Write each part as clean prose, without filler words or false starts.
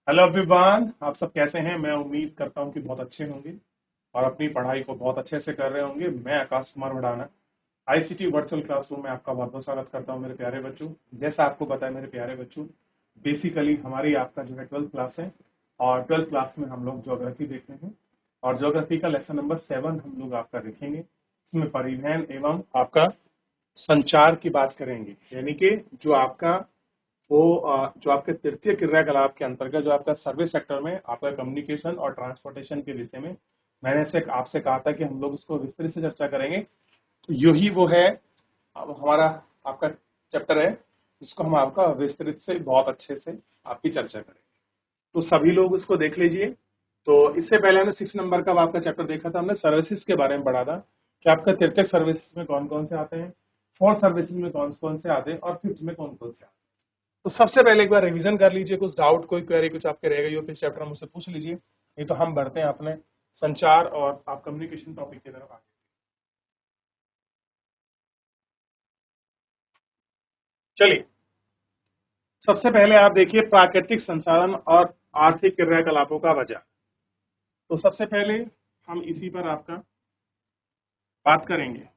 Hello everyone, आप सब कैसे हैं। मैं उम्मीद करता हूं कि बहुत अच्छे होंगे और अपनी पढ़ाई को बहुत अच्छे से कर रहे होंगे। मैं Akash Kumar Bhadana ICT virtual classroom में आपका बहुत बहुत स्वागत करता हूं मेरे प्यारे बच्चों। जैसा आपको पता है मेरे प्यारे बच्चों, बेसिकली हमारी आपका जो है 12th क्लास है और 12th क्लास में हम लोग ज्योग्राफी देखते हैं और ज्योग्राफी का लेसन नंबर 7 हम लोग आपका देखेंगे। इसमें परिवहन एवं आपका संचार की बात करेंगे, यानी कि जो आपका जो आपके तृतीय क्रियाकलाप के अंतर्गत जो आपका सर्विस सेक्टर में आपका कम्युनिकेशन और ट्रांसपोर्टेशन के विषय में मैंने से आपसे कहा था कि हम लोग इसको विस्तृत से चर्चा करेंगे। तो यही वो है, अब हमारा आपका चैप्टर है जिसको हम आपका विस्तृत से बहुत अच्छे से आपकी चर्चा करेंगे। तो सभी लोग इसको देख लीजिए। तो इससे पहले हमने 6 नंबर का आपका चैप्टर देखा था, हमने सर्विसेज के बारे में पढ़ा था कि आपका तृतीय सर्विसेज में कौन कौन से आते हैं, फोर्थ सर्विसेज में कौन कौन से आते हैं और फिफ्थ में कौन कौन से आते हैं। तो सबसे पहले एक बार रिवीजन कर लीजिए। कुछ डाउट, कोई क्वेरी कुछ आपके रह गई हो फिर चैप्टर मुझसे पूछ लीजिए, नहीं तो हम बढ़ते हैं अपने संचार और आप कम्युनिकेशन टॉपिक की तरफ आगे। चलिए, सबसे पहले आप देखिए प्राकृतिक संसाधन और आर्थिक क्रियाकलापों का बाजार। तो सबसे पहले हम इसी पर आपका बात करेंगे।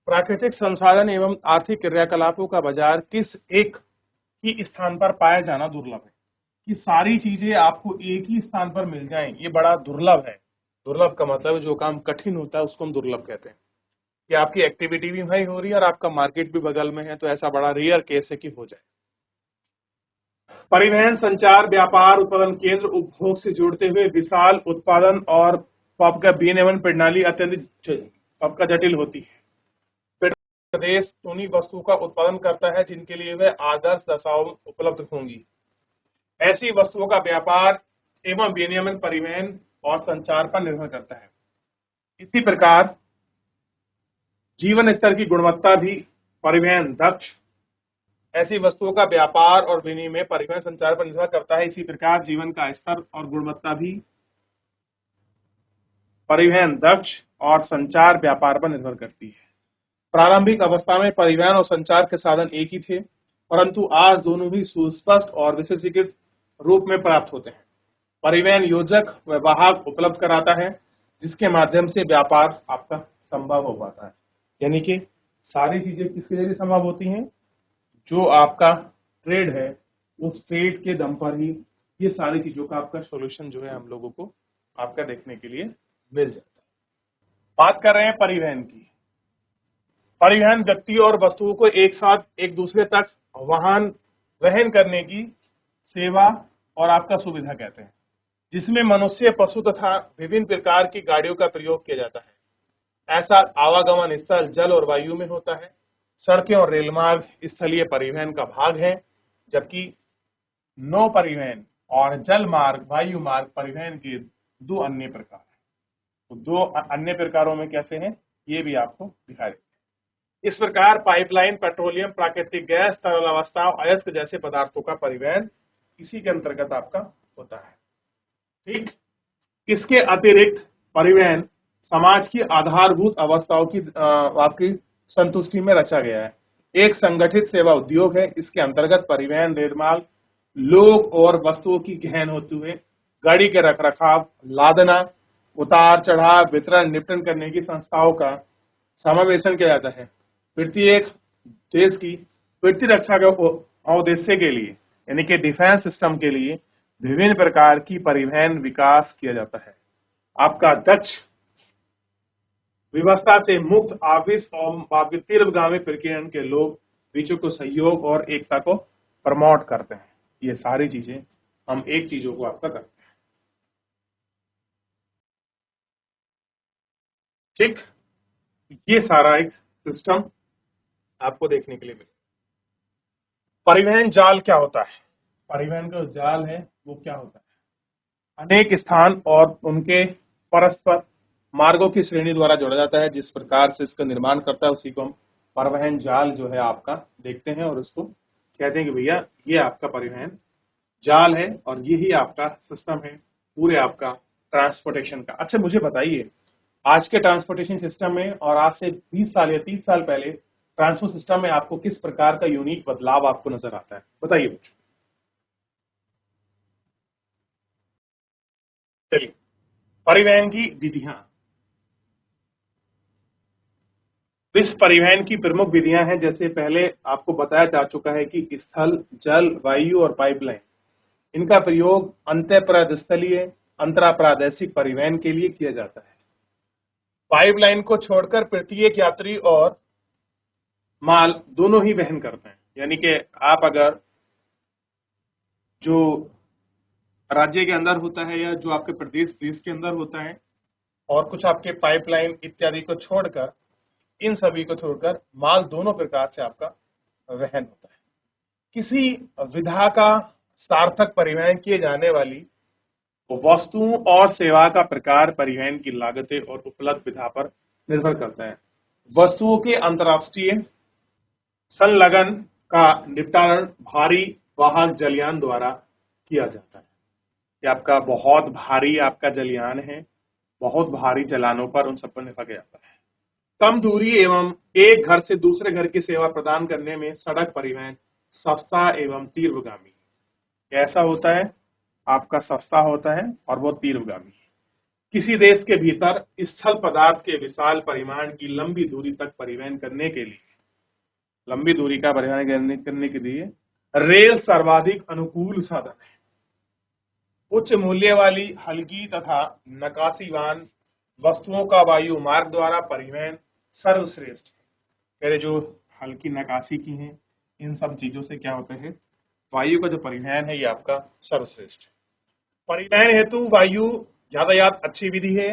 प्राकृतिक संसाधन एवं आर्थिक क्रियाकलापों का बाजार किस एक ही स्थान पर पाया जाना दुर्लभ है। कि सारी चीजें आपको एक ही स्थान पर मिल जाएं, ये बड़ा दुर्लभ है। दुर्लभ का मतलब जो काम कठिन होता है उसको हम दुर्लभ कहते हैं। कि आपकी एक्टिविटी भी वही हो रही है और आपका मार्केट भी बगल में है, तो ऐसा बड़ा रेयर केस है कि हो जाए। परिवहन, संचार, व्यापार, उत्पादन केंद्र, उपभोग से जुड़ते हुए विशाल उत्पादन और आपका विनियमन प्रणाली अत्यंत आपका जटिल होती है। प्रदेश उन्हीं वस्तु का उत्पादन करता है जिनके लिए वह आदर्श दशाओं उपलब्ध होंगी। ऐसी वस्तुओं का व्यापार एवं विनियमन परिवहन और संचार पर निर्भर करता है। इसी प्रकार जीवन स्तर की गुणवत्ता भी परिवहन दक्ष ऐसी वस्तुओं का व्यापार और विनिमय परिवहन संचार पर निर्भर करता है। इसी प्रकार जीवन का स्तर और गुणवत्ता भी परिवहन दक्ष और संचार व्यापार पर निर्भर करती है। प्रारंभिक अवस्था में परिवहन और संचार के साधन एक ही थे, परंतु आज दोनों ही सुस्पष्ट और विशेषीकृत रूप में प्राप्त होते हैं। परिवहन योजक व वाहक उपलब्ध कराता है जिसके माध्यम से व्यापार आपका संभव हो पाता है। यानी कि सारी चीजें किसके जरिए संभव होती हैं, जो आपका ट्रेड है उस ट्रेड के दम पर ही ये सारी चीजों का आपका सॉल्यूशन जो है हम लोगों को आपका देखने के लिए मिल जाता है। बात कर रहे हैं परिवहन की। परिवहन व्यक्ति और वस्तुओं को एक साथ एक दूसरे तक वाहन वहन करने की सेवा और आपका सुविधा कहते हैं, जिसमें मनुष्य, पशु तथा विभिन्न प्रकार की गाड़ियों का प्रयोग किया जाता है। ऐसा आवागमन स्थल जल और वायु में होता है। सड़कें और रेल मार्ग स्थलीय परिवहन का भाग है, जबकि नौ परिवहन और जल मार्ग, वायु मार्ग परिवहन के दो अन्य प्रकार हैं। तो दो अन्य प्रकारों में कैसे हैं ये भी आपको दिखाई देते हैं। इस प्रकार पाइपलाइन, पेट्रोलियम, प्राकृतिक गैस, तरल अवस्था, अयस्क जैसे पदार्थों का परिवहन इसी के अंतर्गत आपका होता है। ठीक, इसके अतिरिक्त परिवहन समाज की आधारभूत अवस्थाओं की आपकी संतुष्टि में रचा गया है। एक संगठित सेवा उद्योग है। इसके अंतर्गत परिवहन, रेलमार्ग, लोग और वस्तुओं की गहन होते हुए गाड़ी के रखरखाव, लादना, उतार चढ़ाव, वितरण, निपटन करने की संस्थाओं का समावेशन किया जाता है। प्रत्येक देश की प्रतिरक्षा के उद्देश्य के लिए, यानी कि डिफेंस सिस्टम के लिए विभिन्न प्रकार की परिवहन विकास किया जाता है। आपका दक्ष व्यवस्था से मुक्त आविष और तीव्रगामी प्रकीर्णन के लोग बीचों को सहयोग और एकता को प्रमोट करते हैं। ये सारी चीजें हम एक चीजों को आपका करते हैं। ठीक, ये सारा एक सिस्टम आपको देखने के लिए मिले। परिवहन जाल क्या होता है? परिवहन का जाल है वो क्या होता है? अनेक स्थान और उनके परस्पर मार्गों की श्रेणी द्वारा जोड़ा जाता है। जिस प्रकार से इसका निर्माण करता है उसी को हम परिवहन जाल जो है आपका देखते हैं और उसको कहते हैं कि भैया ये आपका परिवहन जाल है और यही आपका सिस्टम है पूरे आपका ट्रांसपोर्टेशन का। अच्छा मुझे बताइए, आज के ट्रांसपोर्टेशन सिस्टम में और आज से 20 साल या 30 साल पहले ट्रांसपोर्ट सिस्टम में आपको किस प्रकार का यूनिक बदलाव आपको नजर आता है? बताइए। चलिए, परिवहन की विधियां। विश्व परिवहन की प्रमुख विधियां हैं, जैसे पहले आपको बताया जा चुका है कि स्थल, जल, वायु और पाइपलाइन, इनका प्रयोग अंतःप्रदेशीय, अंतराप्रादेशिक परिवहन के लिए किया जाता है। पाइपलाइन को छोड़कर प्रत्येक यात्री और माल दोनों ही वहन करते हैं, यानी कि आप अगर जो राज्य के अंदर होता है या जो आपके प्रदेश देश के अंदर होता है और कुछ आपके पाइपलाइन इत्यादि को छोड़कर, इन सभी को छोड़कर माल दोनों प्रकार से आपका वहन होता है। किसी विधा का सार्थक परिवहन किए जाने वाली वस्तुओं और सेवा का प्रकार परिवहन की लागतें और उपलब्ध विधा पर निर्भर करता है। वस्तुओं के अंतर्राष्ट्रीय संलग्न का निपटान भारी वाहक जलयान द्वारा किया जाता है। ये आपका बहुत भारी आपका जलयान है, बहुत भारी जलानों पर उन सब पर निर्भर किया जाता है। कम दूरी एवं एक घर से दूसरे घर की सेवा प्रदान करने में सड़क परिवहन सस्ता एवं तीव्रगामी ऐसा होता है, आपका सस्ता होता है और वो तीव्रगामी। किसी देश के भीतर स्थल पदार्थ के विशाल परिमाण की लंबी दूरी तक परिवहन करने के लिए, लंबी दूरी का परिवहन करने के लिए रेल सर्वाधिक अनुकूल साधन है। उच्च मूल्य वाली हल्की तथा नकाशीवान वस्तुओं का वायु मार्ग द्वारा परिवहन सर्वश्रेष्ठ है। पहले जो हल्की नकाशी की हैं, इन सब चीजों से क्या होता है, वायु का जो परिवहन है ये आपका सर्वश्रेष्ठ है। परिवहन हेतु वायु यातायात अच्छी विधि है।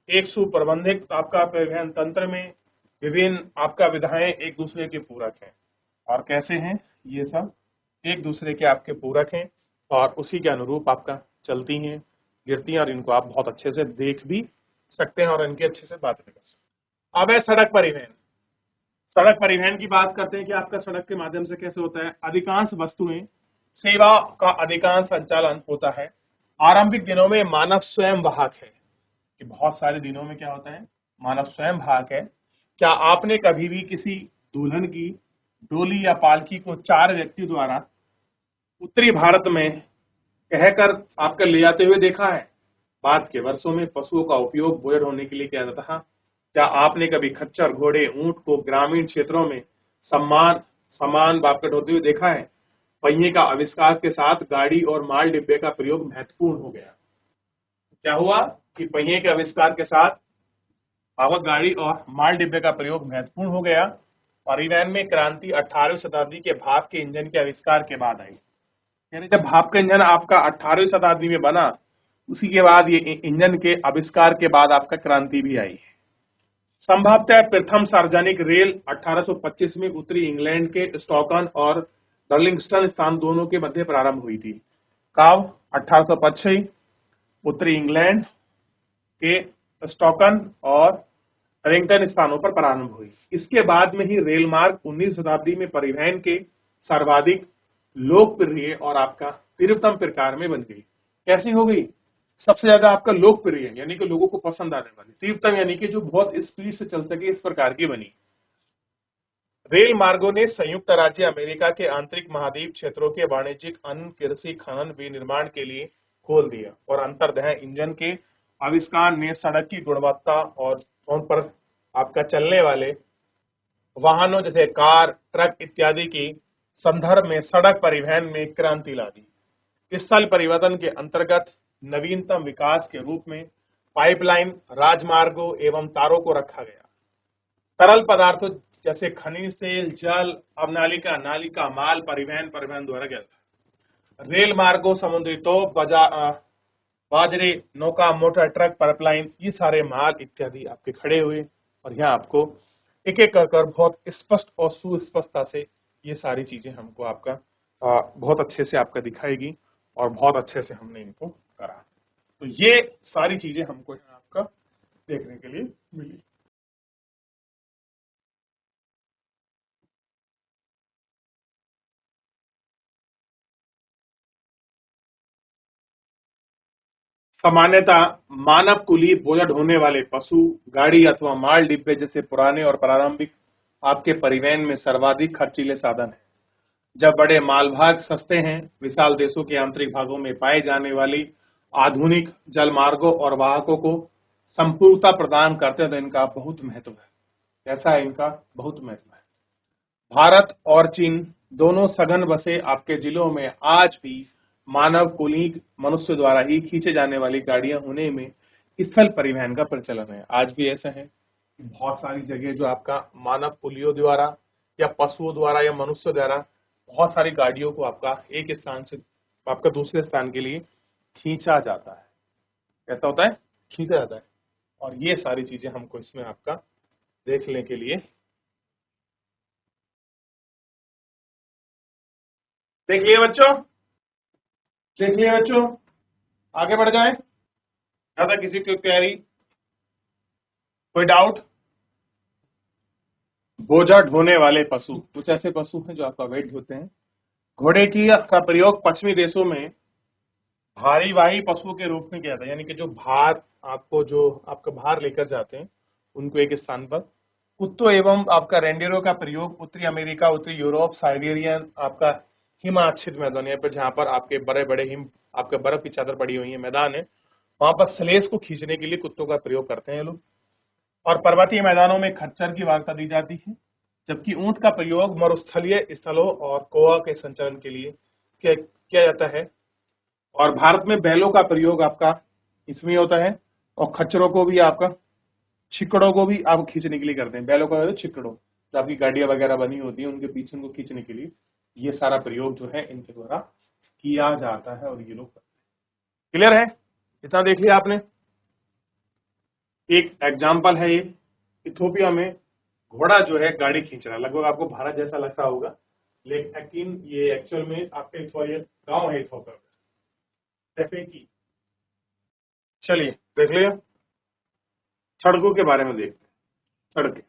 एक सुप्रबंधित आपका परिवहन तंत्र में विभिन्न आपका विधाएं एक दूसरे के पूरक हैं। और कैसे हैं ये सब, एक दूसरे के आपके पूरक हैं और उसी के अनुरूप आपका चलती हैं, गिरती हैं और इनको आप बहुत अच्छे से देख भी सकते हैं और इनकी अच्छे से बात भी कर सकते हैं। अब है सड़क परिवहन। सड़क परिवहन की बात करते हैं कि आपका सड़क के माध्यम से कैसे होता है। अधिकांश वस्तुएं, सेवा का अधिकांश संचालन होता है। आरंभिक दिनों में मानव स्वयं वाहक है, कि बहुत सारे दिनों में क्या होता है, मानव स्वयं वाहक है। क्या आपने कभी भी किसी दुल्हन की डोली या पालकी को 4 व्यक्ति द्वारा उत्तरी भारत में कहकर आपका ले जाते हुए देखा है? बाद के वर्षों में पशुओं का उपयोग बोझ ढोने के लिए किया जाता था। क्या आपने कभी खच्चर, घोड़े, ऊंट को ग्रामीण क्षेत्रों में सामान बापकर ढोते हुए देखा है? पहिए का आविष्कार के साथ गाड़ी और माल डिब्बे का प्रयोग महत्वपूर्ण हो गया। क्या हुआ कि पहिए के आविष्कार के साथ आवक गाड़ी और माल डिब्बे का प्रयोग महत्वपूर्ण हो गया। परिवहन में क्रांति 18वीं शताब्दी के भाप के इंजन के आविष्कार के बाद आई। यानी जब भाप का इंजन आपका 18वीं शताब्दी में बना, उसी के बाद ये इंजन के आविष्कार के बाद आपका क्रांति भी आई है। संभवतः प्रथम सार्वजनिक रेल 1825 में उत्तरी इंग्लैंड के स्टॉकन और डर्लिंगस्टन स्थान दोनों के मध्य प्रारंभ हुई थी। कब? 1825 उत्तरी इंग्लैंड के स्टॉकन और डर्लिंगस्टन स्थानों पर प्रारंभ हुई। इसके बाद में ही रेल मार्ग 19वीं शताब्दी में परिवहन के सर्वाधिक लोकप्रिय और आपका तीव्रतम प्रकार में बन गई। कैसी हो गई? सबसे ज्यादा आपका लोकप्रिय, यानी कि लोगों को पसंद आने वाली। तीव्रतम यानी कि जो बहुत स्पीड से चल सके, इस प्रकार की बनी। रेल मार्गों ने संयुक्त राज्य अमेरिका के आंतरिक महाद्वीप क्षेत्रों के वाणिज्यिक, अन्न, कृषि, खनन, विनिर्माण के लिए खोल दिया और अंतर्दह इंजन के आविष्कार ने सड़क की गुणवत्ता और उन पर आपका चलने वाले वाहनों जैसे कार, ट्रक इत्यादि की संदर्भ में सड़क परिवहन में क्रांति ला दी। स्थल परिवर्तन के अंतर्गत नवीनतम विकास के रूप में पाइपलाइन, राजमार्गों एवं तारों को रखा गया। तरल पदार्थों जैसे खनिज तेल, जल, अवनालिका, नालिका, माल परिवहन द्वारा किया जाता है। रेल मार्गों, समुद्री तोप, बाजरे, नौका, मोटर, ट्रक, पाइपलाइन, ये सारे माल इत्यादि आपके खड़े हुए और यहाँ आपको एक एक कर बहुत स्पष्ट और सुस्पष्टता से ये सारी चीजें हमको आपका बहुत अच्छे से आपका दिखाएगी और बहुत अच्छे से हमने इनको करा। तो ये सारी चीजें हमको यहाँ आपका देखने के लिए मिली। सामान्यतः मानव कुली बोझ ढोने वाले पशु, गाड़ी अथवा माल डिब्बे जैसे पुराने और प्रारंभिक आपके परिवहन में सर्वाधिक खर्चीले साधन है। जब बड़े मालभाग सस्ते हैं, विशाल देशों के आंतरिक भागों में पाए जाने वाली आधुनिक जल मार्गों और वाहकों को संपूर्णता प्रदान करते हैं, तो इनका बहुत महत्व है। कैसा है? इनका बहुत महत्व है। भारत और चीन दोनों सघन बसे आपके जिलों में आज भी मानव कुलीन मनुष्य द्वारा ही खींचे जाने वाली गाड़ियां होने में स्थल परिवहन का प्रचलन है। आज भी ऐसा है कि बहुत सारी जगह जो आपका मानव कुलियों द्वारा या पशुओं द्वारा या मनुष्य द्वारा बहुत सारी गाड़ियों को आपका एक स्थान से आपका दूसरे स्थान के लिए खींचा जाता है। कैसा होता है? खींचा जाता है। और ये सारी चीजें हमको इसमें आपका देखने के लिए देख लिए बच्चों, देख लिए बच्चों, आगे बढ़ जाए। ज्यादा किसी की तैयारी, कोई डाउट? बोझा ढोने वाले पशु, कुछ ऐसे पशु हैं जो आपका वेट ढोते हैं। घोड़े की का प्रयोग पश्चिमी देशों में भारी वाही पशुओं के रूप में किया जाता है, यानी कि जो आपका भार लेकर जाते हैं उनको एक स्थान पर। कुत्तों एवं आपका रेंडियरों का प्रयोग उत्तरी अमेरिका, उत्तरी यूरोप, साइबेरियन आपका हिमाच्छादित मैदान पर, जहां पर आपके बड़े बड़े हिम आपके बर्फ की चादर पड़ी हुई है मैदान है, वहां पर स्लेज को खींचने के लिए कुत्तों का प्रयोग करते हैं लोग। और पर्वतीय मैदानों में खच्चर की वार्ता दी जाती है, जबकि ऊंट का प्रयोग मरुस्थलीय स्थलों और कोआ के संचालन के लिए किया जाता है। और भारत में बैलों का प्रयोग आपका इसमें होता है, और खच्चरों को भी आपका छिकड़ों को भी आप खींचने के लिए करते हैं। बैलों का छिकड़ों, जो आपकी गाड़ियां वगैरह बनी होती है उनके पीछे उनको खींचने के लिए ये सारा प्रयोग जो है इनके द्वारा किया जाता है और ये लोग करते हैं। क्लियर है? इतना देख लिया आपने। एक एग्जाम्पल है ये, इथोपिया में घोड़ा जो है गाड़ी खींच रहा है, लगभग आपको भारत जैसा लगता होगा, लेकिन ये एक्चुअल में आपके इथोपिया गांव है इथोपिया की। चलिए देख लिया। सड़कों के बारे में देखते हैं। सड़कें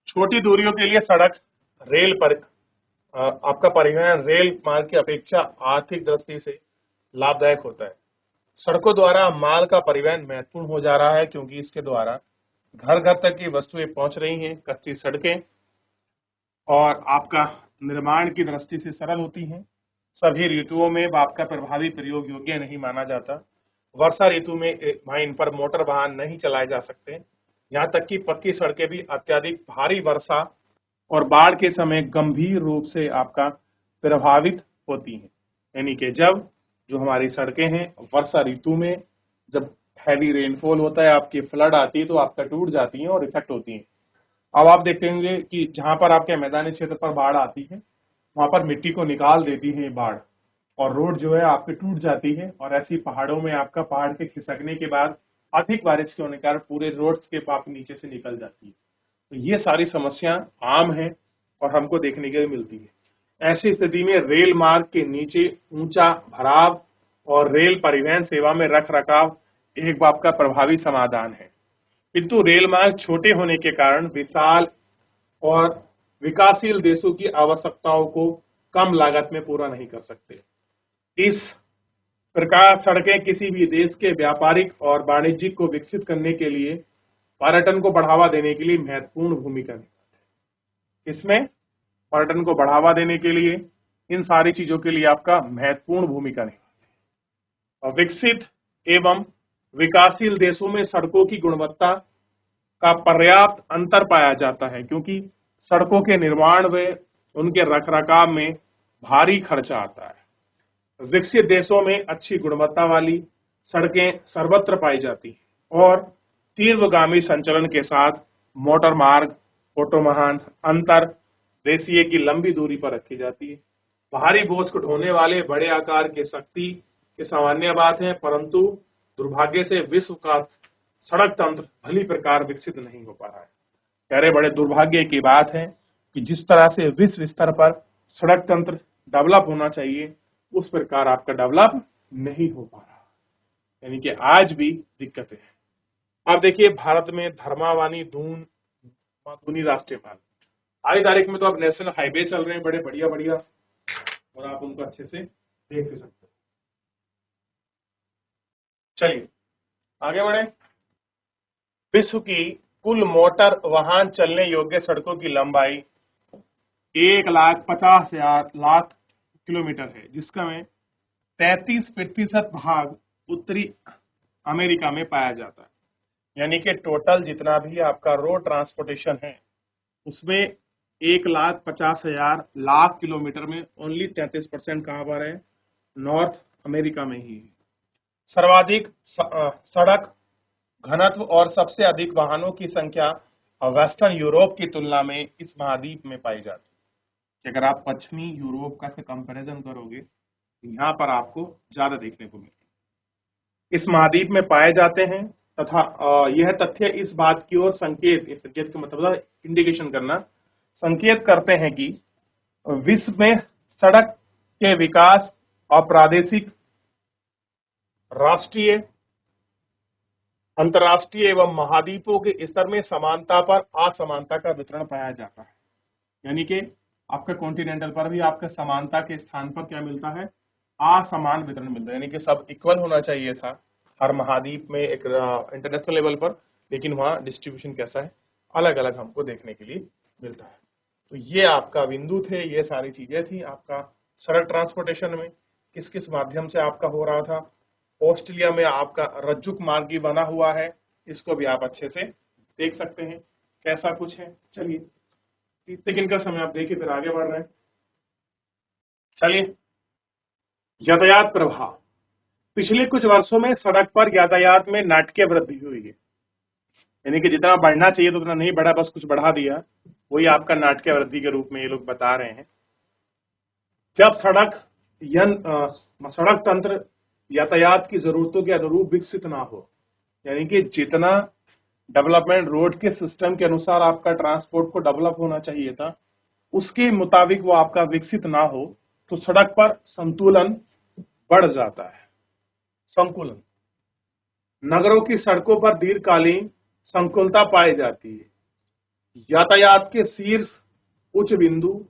छोटी दूरियों के लिए सड़क रेल पर आपका परिवहन रेल मार्ग की अपेक्षा आर्थिक दृष्टि से लाभदायक होता है। सड़कों द्वारा माल का परिवहन महत्वपूर्ण हो जा रहा है, क्योंकि इसके द्वारा घर घर तक की वस्तुएं पहुंच रही हैं। कच्ची सड़कें और आपका निर्माण की दृष्टि से सरल होती हैं। सभी ऋतुओं में आपका प्रभावी प्रयोग योग्य नहीं माना जाता। वर्षा ऋतु में वहां इन पर मोटर वाहन नहीं चलाए जा सकते। यहाँ तक कि पक्की सड़कें भी अत्यधिक भारी वर्षा और बाढ़ के समय गंभीर रूप से आपका प्रभावित होती हैं। यानी कि जब जो हमारी सड़कें हैं वर्षा ऋतु में जब हैवी रेनफॉल होता है, आपकी फ्लड आती है, तो आपका टूट जाती हैं और इफेक्ट होती हैं। अब आप देखते होंगे कि जहां पर आपके मैदानी क्षेत्र पर बाढ़ आती है वहां पर मिट्टी को निकाल देती है बाढ़, और रोड जो है आपकी टूट जाती है। और ऐसी पहाड़ों में आपका पहाड़ के खिसकने के बाद अधिक बारिश के होने के कारण पूरे रोड्स के पाप नीचे से निकल जाती है। तो ये सारी समस्या आम है और हमको देखने के लिए मिलती है। ऐसी स्थिति में रेल मार्ग के नीचे ऊंचा भराव और रेल परिवहन सेवा में रख रखाव एक बात का प्रभावी समाधान है, किंतु रेल मार्ग छोटे होने के कारण विशाल और विकासशील देशों की आवश्यकताओं को कम लागत में पूरा नहीं कर सकते। इस प्रकार सड़कें किसी भी देश के व्यापारिक और वाणिज्यिक को विकसित करने के लिए, पर्यटन को बढ़ावा देने के लिए महत्वपूर्ण भूमिका निभाते हैं। इसमें पर्यटन को बढ़ावा देने के लिए इन सारी चीजों के लिए आपका महत्वपूर्ण भूमिका निभाते हैं। और विकसित एवं विकासशील देशों में सड़कों की गुणवत्ता का पर्याप्त अंतर पाया जाता है, क्योंकि सड़कों के निर्माण व उनके रखरखाव में भारी खर्चा आता है। विकसित देशों में अच्छी गुणवत्ता वाली सड़कें सर्वत्र पाई जाती हैं और तीव्रगामी संचलन के साथ मोटर मार्ग, ऑटोवाहन अंतर देशीय की लंबी दूरी पर रखी जाती है। भारी बोझ को ढोने वाले बड़े आकार के शक्ति की सामान्य बात है, परंतु दुर्भाग्य से विश्व का सड़क तंत्र भली प्रकार विकसित नहीं हो पा रहा है। कह बड़े दुर्भाग्य की बात है कि जिस तरह से विश्व स्तर पर सड़क तंत्र डेवलप होना चाहिए उस प्रकार आपका डेवलप नहीं हो पा रहा, यानी कि आज भी दिक्कतें हैं। अब देखिए भारत में धर्मावानी दून दूनी राष्ट्रीय मार्ग आज की तारीख में तो अब नेशनल हाईवे चल रहे हैं बड़े बढ़िया बढ़िया, और आप उनको अच्छे से देख भी सकते हो। चलिए आगे बढ़े। विश्व की कुल मोटर वाहन चलने योग्य सड़कों की लंबाई 1,50,000 लाख किलोमीटर है, जिसका में 33% भाग उत्तरी अमेरिका में पाया जाता है। यानी कि टोटल जितना भी आपका रोड ट्रांसपोर्टेशन है उसमें 1,50,000 लाख किलोमीटर में ओनली 33% कहाँ पर है? नॉर्थ अमेरिका में ही है। सर्वाधिक सड़क घनत्व और सबसे अधिक वाहनों की संख्या वेस्टर्न यूरोप की तुलना में इस महाद्वीप में पाई जाती है। अगर आप पश्चिमी यूरोप का से कंपैरिजन करोगे तो यहाँ पर आपको ज्यादा देखने को मिलेगा। इस महाद्वीप में पाए जाते हैं तथा यह तथ्य इस बात की ओर संकेत का मतलब इंडिकेशन करना, संकेत करते हैं कि विश्व में सड़क के विकास और प्रादेशिक, राष्ट्रीय, अंतर्राष्ट्रीय एवं महाद्वीपों के स्तर में समानता पर असमानता का वितरण पाया जाता है। यानी कि आपके कॉन्टिनेंटल पर भी आपके समानता के स्थान पर क्या मिलता है? असमान वितरण मिलता है। यानी कि सब इक्वल होना चाहिए था हर महाद्वीप में एक इंटरनेशनल लेवल पर, लेकिन वहाँ डिस्ट्रीब्यूशन कैसा है? अलग अलग हमको देखने के लिए मिलता है। तो ये आपका बिंदु थे, ये सारी चीजें थी आपका सड़क ट्रांसपोर्टेशन में किस किस माध्यम से आपका हो रहा था। ऑस्ट्रेलिया में आपका रज्जुक मार्ग भी बना हुआ है, इसको भी आप अच्छे से देख सकते हैं कैसा कुछ है। चलिए 30 सेकंड का समय आप देखिए, फिर आगे बढ़ रहे हैं। चलिए, यातायात प्रभाव। पिछले कुछ वर्षों में सड़क पर यातायात में नाटकीय वृद्धि हुई है। यानी कि जितना बढ़ना चाहिए तो उतना नहीं बढ़ा, बस कुछ बढ़ा दिया, वही आपका नाटकीय वृद्धि के रूप में ये लोग बता रहे हैं। जब सड़क तंत्र यातायात की जरूरतों के अनुरूप विकसित ना हो, यानी कि जितना डेवलपमेंट रोड के सिस्टम के अनुसार आपका ट्रांसपोर्ट को डेवलप होना चाहिए था उसके मुताबिक वो आपका विकसित ना हो, तो सड़क पर संतुलन बढ़ जाता है। संकुलन, नगरों की सड़कों पर दीर्घकालीन संकुलता पाई जाती है। यातायात के शीर्ष, उच्च बिंदु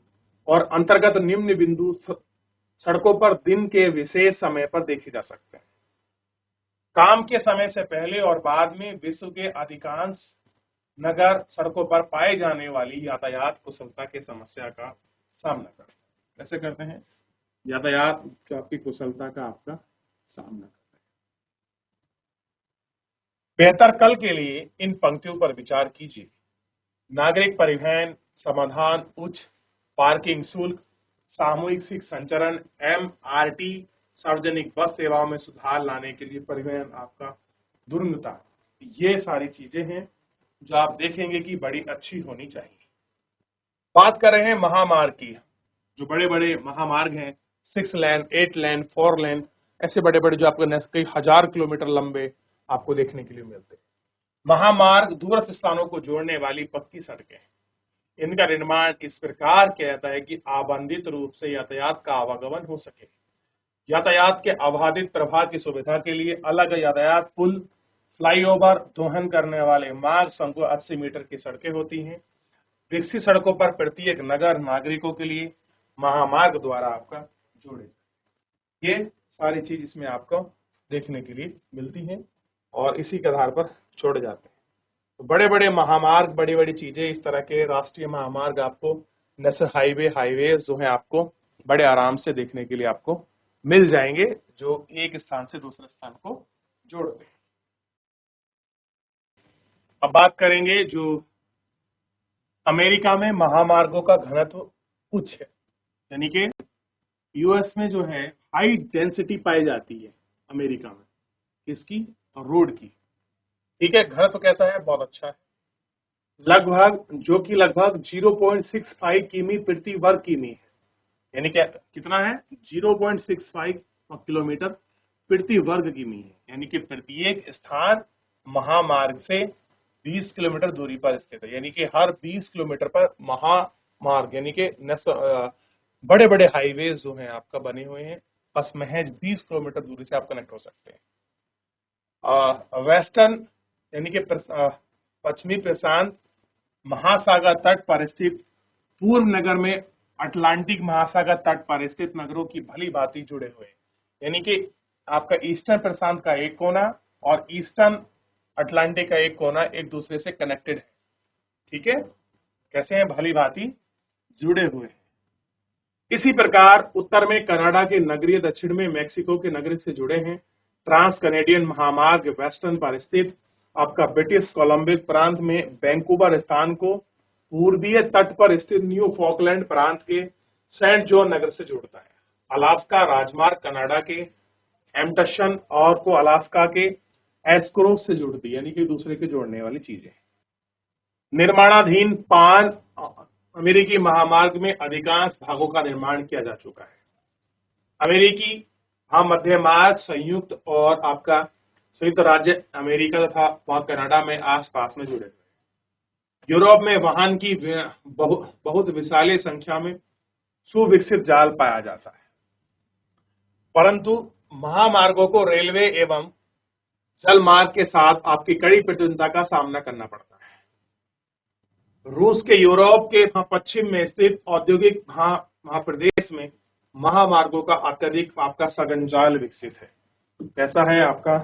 और अंतर्गत निम्न बिंदु सड़कों पर दिन के विशेष समय पर देखे जा सकते हैं। काम के समय से पहले और बाद में विश्व के अधिकांश नगर सड़कों पर पाए जाने वाली यातायात कुशलता की समस्या का सामना करते हैं। कैसे करते हैं? यातायात जो आपकी कुशलता का आपका सामना करते हैं। बेहतर कल के लिए इन पंक्तियों पर विचार कीजिए। नागरिक परिवहन समाधान, उच्च पार्किंग शुल्क, सामूहिक संचरण, MRT, सार्वजनिक बस सेवाओं में सुधार लाने के लिए परिवहन आपका दुर्गता, ये सारी चीजें हैं जो आप देखेंगे कि बड़ी अच्छी होनी चाहिए। बात कर रहे हैं महामार्ग की। जो बड़े बड़े महामार्ग हैं, 6 लेन, 8 लेन, 4 लेन, ऐसे बड़े बड़े जो आपको कई हजार किलोमीटर लंबे आपको देखने के लिए मिलते हैं। महामार्ग दूरस्थ स्थानों को जोड़ने वाली पक्की सड़कें हैं। इनका निर्माण इस प्रकार किया जाता है कि आबंधित रूप से यातायात का आवागमन हो सके। यातायात के अबाधित प्रवाह की सुविधा के लिए अलग यातायात पुल, फ्लाईओवर, दोहन करने वाले मार्ग, संकुल 80 मीटर की सड़कें होती हैं। विकसित सड़कों पर प्रत्येक नगर नागरिकों के लिए महामार्ग द्वारा आपका जोड़े। ये सारी चीज इसमें आपको देखने के लिए मिलती है और इसी के आधार पर छोड़े जाते हैं। तो बड़े बड़े महामार्ग, बड़ी बड़ी चीजें, इस तरह के राष्ट्रीय महामार्ग आपको, नेशनल हाईवे जो है आपको बड़े आराम से देखने के लिए आपको मिल जाएंगे, जो एक स्थान से दूसरे स्थान को जोड़ते हैं। अब बात करेंगे जो अमेरिका में महामार्गों का घनत्व उच्च है, यानी कि यूएस में जो है हाई डेंसिटी पाई जाती है अमेरिका में, किसकी? रोड की। ठीक है, घनत्व कैसा है? बहुत अच्छा है, लगभग 0.65 किमी प्रति वर्ग किमी है। यानी क्या कितना है? 0.65 किलोमीटर प्रति वर्ग किमी है। यानी कि प्रत्येक स्थान महामार्ग से 20 किलोमीटर दूरी पर स्थित है। यानी कि हर 20 किलोमीटर पर महामार्ग, यानी कि बड़े बड़े हाईवेज जो हैं आपका बने हुए हैं, बस महज 20 किलोमीटर दूरी से आप कनेक्ट हो सकते हैं। वेस्टर्न यानी कि पश्चिमी प्रशांत महासागर तट पर स्थित पूर्व नगर में अटलांटिक महासागर तट पर स्थित नगरों की भली भांति जुड़े हुए, यानी कि आपका ईस्टर्न प्रशांत का एक कोना और ईस्टर्न अटलांटिक का एक कोना एक दूसरे से कनेक्टेड है। ठीक है, कैसे हैं? भली भांति जुड़े हुए हैं। इसी प्रकार उत्तर में कनाडा के नगरीय, दक्षिण में मैक्सिको के नगरी से जुड़े हैं। ट्रांस कनेडियन महामार्ग वेस्टर्न पर स्थित आपका ब्रिटिश कोलंबिक प्रांत में वैंकूवर स्थान को पूर्वीय तट पर स्थित न्यू फॉकलैंड प्रांत के सेंट जॉन नगर से जोड़ता है। अलास्का राजमार्ग कनाडा के एम्टशन और को अलास्का के एस्क्रोस से जोड़ती है, यानी कि दूसरे के जोड़ने वाली चीजें। निर्माणाधीन पान अमेरिकी महामार्ग में अधिकांश भागों का निर्माण किया जा चुका है। अमेरिकी मध्य मार्ग संयुक्त और आपका संयुक्त राज्य अमेरिका तथा वहां कनाडा में आसपास में जुड़े हुए हैं। यूरोप में वाहन की बहुत विशाल संख्या में सुविकसित जाल पाया जाता है, परंतु महामार्गों को रेलवे एवं जल मार्ग के साथ आपकी कड़ी प्रतिद्वंदिता का सामना करना पड़ता है। रूस के यूरोप के पश्चिम में स्थित औद्योगिक महाप्रदेश में महामार्गों का अत्यधिक आपका सघन जाल विकसित है। कैसा है आपका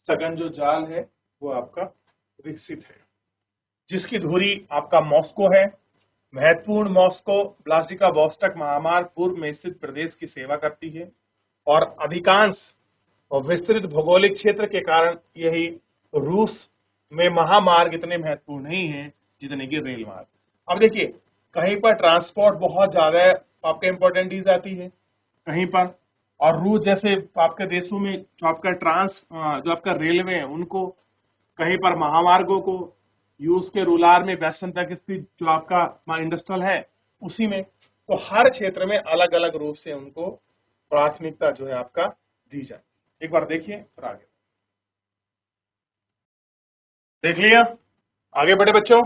सघन जो जाल है वो आपका विकसित है, जिसकी धुरी आपका मॉस्को है। महत्वपूर्ण मॉस्को व्लादिवोस्तोक महामार्ग पूर्व में स्थित प्रदेश की सेवा करती है और अधिकांश और विस्तृत भौगोलिक क्षेत्र के कारण यही रूस में महामार्ग इतने महत्वपूर्ण नहीं है जितने कि रेल मार्ग। अब देखिए, कहीं पर ट्रांसपोर्ट बहुत ज्यादा आपका इंपॉर्टेंट दी जाती है कहीं पर, और रूस जैसे आपके देशों में जो आपका रेलवे है उनको कहीं पर महामार्गों को यूज के रूलार में वेस्टर्न तक स्थित जो आपका इंडस्ट्रियल है उसी में, तो हर क्षेत्र में अलग अलग रूप से उनको प्राथमिकता जो है आपका दी जाए। एक बार देखिए फिर आगे देख लिया। आगे बढ़े बच्चों,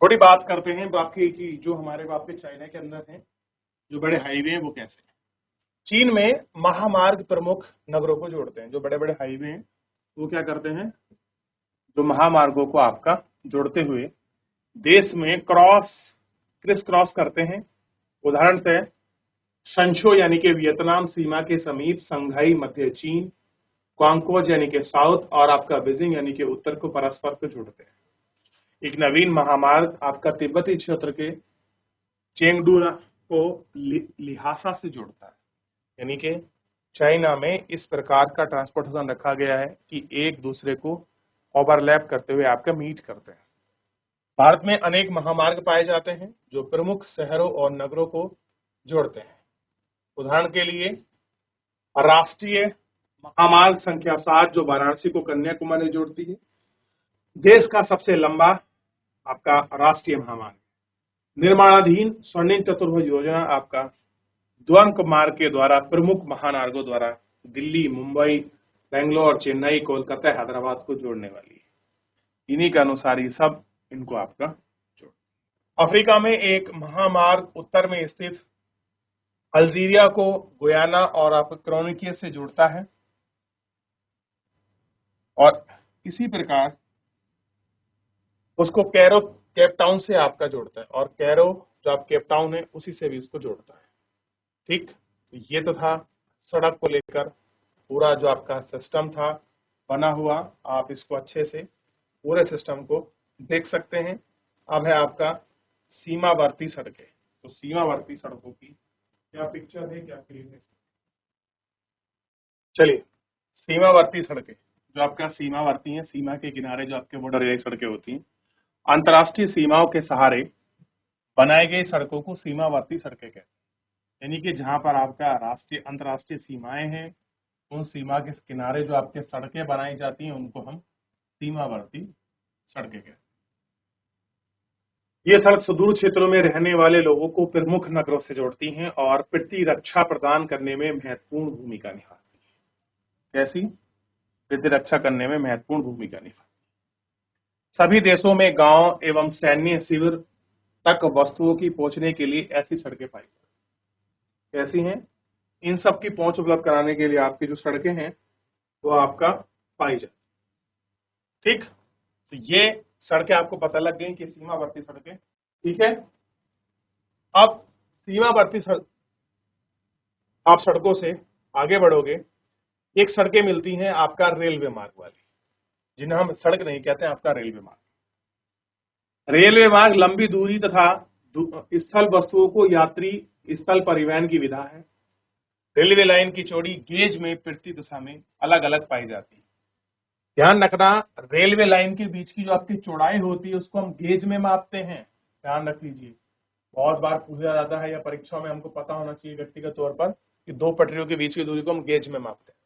थोड़ी बात करते हैं बाकी की जो हमारे वापस चाइना के अंदर है जो बड़े हाईवे हैं वो कैसे हैं। चीन में महामार्ग प्रमुख नगरों को जोड़ते हैं। जो बड़े बड़े हाईवे हैं वो क्या करते हैं, जो महामार्गों को आपका जोड़ते हुए देश में क्रिस क्रॉस करते हैं। उदाहरण से शंशो यानी कि वियतनाम सीमा के समीप संघाई मध्य चीन, क्वांगकोज यानी कि साउथ और आपका बीजिंग यानी कि उत्तर को परस्पर को जोड़ते हैं। एक नवीन महामार्ग आपका तिब्बती क्षेत्र के चेंगडू को लिहासा से जोड़ता है, यानी कि चाइना में इस प्रकार का ट्रांसपोर्टेशन रखा गया है कि एक दूसरे को ओवरलैप करते हुए आपका मीट करते हैं। भारत में अनेक महामार्ग पाए जाते हैं जो प्रमुख शहरों और नगरों को जोड़ते हैं। उदाहरण के लिए राष्ट्रीय महामार्ग संख्या 7 जो वाराणसी को कन्याकुमारी जोड़ती है, देश का सबसे लंबा आपका राष्ट्रीय महामार्ग। निर्माणाधीन स्वर्णिम चतुर्भुज योजना आपका द्वंद्व मार्ग के द्वारा प्रमुख महामार्गों द्वारा दिल्ली, मुंबई, बेंगलोर, चेन्नई, कोलकाता, हैदराबाद को जोड़ने वाली है। इन्हीं के अनुसार ये सब इनको आपका जोड़। अफ्रीका में एक महामार्ग उत्तर में स्थित अल्जीरिया को गुयाना और आपका क्रोनिकियस से जोड़ता है और इसी प्रकार उसको केप टाउन से आपका जोड़ता है और कैरो जो आप केप टाउन है उसी से भी उसको जोड़ता है। ठीक, ये तो था सड़क को लेकर पूरा जो आपका सिस्टम था बना हुआ। आप इसको अच्छे से पूरे सिस्टम को देख सकते हैं। अब है आपका सीमावर्ती सड़कें। तो सीमावर्ती सड़कों की क्या पिक्चर है, क्या क्लियर है? चलिए, सीमावर्ती सड़कें जो आपका सीमावर्ती है, सीमा के किनारे जो आपके बॉर्डर एरिया सड़कें होती हैं, अंतर्राष्ट्रीय सीमाओं के सहारे बनाई गई सड़कों को सीमावर्ती सड़कें कहते हैं। यानी कि जहां पर आपका राष्ट्रीय अंतर्राष्ट्रीय सीमाएं हैं उन सीमा के किनारे जो आपके सड़कें बनाई जाती हैं उनको हम सीमावर्ती सड़कें कहते हैं। ये सड़क सुदूर क्षेत्रों में रहने वाले लोगों को प्रमुख नगरों से जोड़ती हैं और प्रतिरक्षा प्रदान करने में महत्वपूर्ण भूमिका निभाती है। कैसी? प्रतिरक्षा करने में महत्वपूर्ण भूमिका निभाती है। सभी देशों में गांव एवं सैन्य शिविर तक वस्तुओं की पहुंचने के लिए ऐसी सड़कें पाई जाती हैं। कैसी हैं? इन सब की पहुंच उपलब्ध कराने के लिए आपकी जो सड़कें हैं वो आपका पाई जाती। ठीक, तो ये सड़कें आपको पता लग गई कि सीमावर्ती सड़कें। ठीक है, अब सीमावर्ती आप सड़कों से आगे बढ़ोगे, एक सड़कें मिलती हैं आपका रेलवे मार्ग वाली, जिन्हें हम सड़क नहीं कहते हैं, आपका रेलवे मार्ग। रेलवे मार्ग लंबी दूरी तथा स्थल वस्तुओं को यात्री स्थल परिवहन की विधा है। रेलवे लाइन की चौड़ी गेज में प्रति दिशा में अलग अलग पाई जाती है। ध्यान रखना, रेलवे लाइन के बीच की जो आपकी चौड़ाई होती है उसको हम गेज में मापते हैं, ध्यान रख लीजिए। बहुत बार पूछा जाता है या परीक्षा में हमको पता होना चाहिए व्यक्तिगत तौर पर कि दो पटरियों के बीच की दूरी को हम गेज में मापते हैं।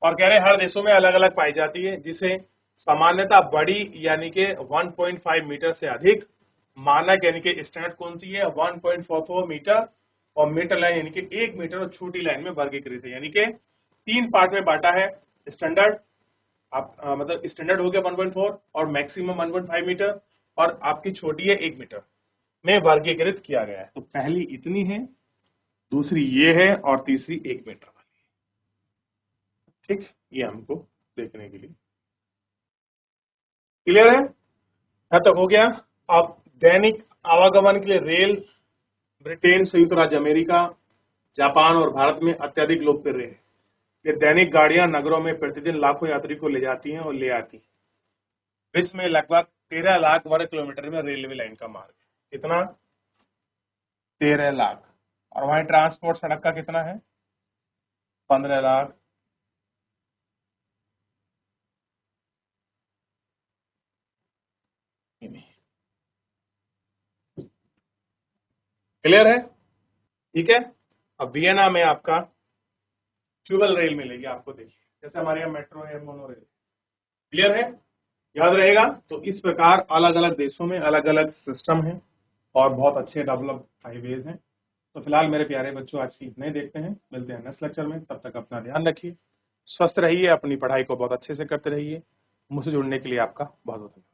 और कह रहे हर देशों में अलग अलग पाई जाती है, जिसे सामान्यतः बड़ी यानी कि 1.5 मीटर से अधिक, मानक यानी कि स्टैंडर्ड कौन सी है 1.44 मीटर, और मीटर लाइन यानी कि 1 मीटर और छोटी लाइन में वर्गीकृत है। यानी कि 3 पार्ट में बांटा है। स्टैंडर्ड आप मतलब स्टैंडर्ड हो गया 1.4 और मैक्सिमम 1.5 मीटर, और आपकी छोटी है 1 मीटर में वर्गीकृत किया गया है। तो पहली इतनी है, दूसरी ये है, और तीसरी 1 मीटर वाली है। ठीक, ये हमको देखने के लिए क्लियर है, यहां तक हो गया। अब दैनिक आवागमन के लिए रेल ब्रिटेन, संयुक्त राज्य अमेरिका, जापान और भारत में अत्यधिक लोकप्रिय है। ये दैनिक गाड़ियां नगरों में प्रतिदिन लाखों यात्री को ले जाती हैं और ले आती हैं। विश्व में लगभग 13 लाख वर्ग किलोमीटर में रेलवे लाइन का मार्ग है। कितना? 13 लाख। और वहीं ट्रांसपोर्ट सड़क का कितना है? 15 लाख। क्लियर है? ठीक है। अब वियना में आपका फ्यूल रेल मिलेगी आपको, देखिए जैसे हमारे यहाँ मेट्रो है, मोनो रेल। क्लियर है, याद रहेगा। तो इस प्रकार अलग अलग देशों में अलग अलग सिस्टम है और बहुत अच्छे डेवलप हाईवेज हैं। तो फिलहाल मेरे प्यारे बच्चों आज की इतने ही देखते हैं, मिलते हैं नेक्स्ट लेक्चर में। तब तक अपना ध्यान रखिए, स्वस्थ रहिए, अपनी पढ़ाई को बहुत अच्छे से करते रहिए। मुझसे जुड़ने के लिए आपका बहुत बहुत धन्यवाद।